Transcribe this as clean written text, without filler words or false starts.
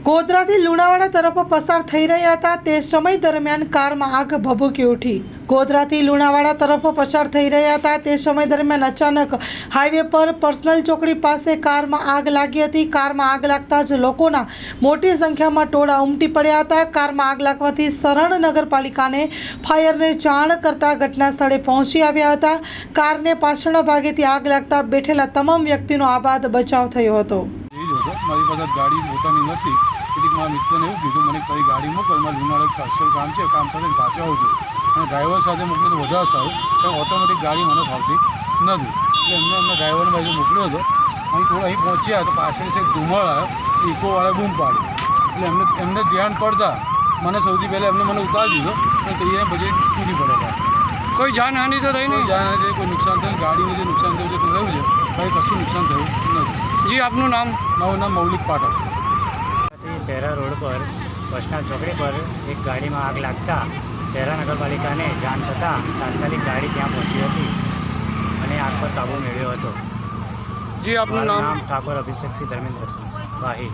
ગોધરાથી લુણાવાડા તરફ પસાર થઈ રહ્યા હતા તે સમય દરમિયાન કારમાં આગ ભભૂકી ઉઠી। ગોધરાથી લુણાવાડા તરફ પસાર થઈ રહ્યા હતા તે સમય દરમિયાન અચાનક હાઈવે પર પર્સનલ ચોકડી પાસે કારમાં આગ લાગી હતી। કારમાં આગ લાગતા જ લોકોના મોટી સંખ્યામાં ટોળા ઉમટી પડ્યા હતા। કારમાં આગ લાગવાથી સરણ નગરપાલિકાને ફાયરને જાણ કરતા ઘટના સ્થળે પહોંચી આવ્યા હતા। કારને પાછળના ભાગેથી આગ લાગતા બેઠેલા તમામ વ્યક્તિનો આબાદ બચાવ થયો હતો। મારી પાસે ગાડી પોતાની નથી એટલે મારા મિત્રને એવું કીધું મને કઈ ગાડી મોકલ, મારે લુણાવાડા શાસ્ત્ર કામ છે, કામ પર પાછો આવું છું અને ડ્રાઈવર સાથે મોકલ્યો તો વધારે સારું, પણ ઓટોમેટિક ગાડી મને ફાવતી નથી એટલે એમને ડ્રાઈવરની બાજુ મોકલ્યો હતો। અહીં થોડા અહીં પહોંચ્યા તો પાછળ છે ધુમાડ આવ્યો, ઇકોવાળા બૂમ પાડી એટલે એમને ધ્યાન પડતા મને સૌથી પહેલાં મને ઉતારી દીધો અને તૈયાર પછી તૂટી પડ્યા હતા। કોઈ જાનહાનિ તો થઈ નહીં? જાનહાનિ કોઈ નુકસાન થયું, ગાડીનું જે નુકસાન થયું છે તો થયું છે, ભાઈ કશું નુકસાન થયું નથી। જી, આપનું નામ? મારું નામ મૌલિક પાઠક। શહેરા રોડ પર પર્સનલ ચોકડી પર એક ગાડીમાં આગ લાગતા શહેરા નગરપાલિકાને જાણ થતાં તાત્કાલિક ગાડી ત્યાં પહોંચી હતી અને આગ પર કાબૂ મેળવ્યો હતો। જી, આપનું નામ? ઠાકોર અભિષેકસિંહ ધર્મેન્દ્રસિંહ વાહી।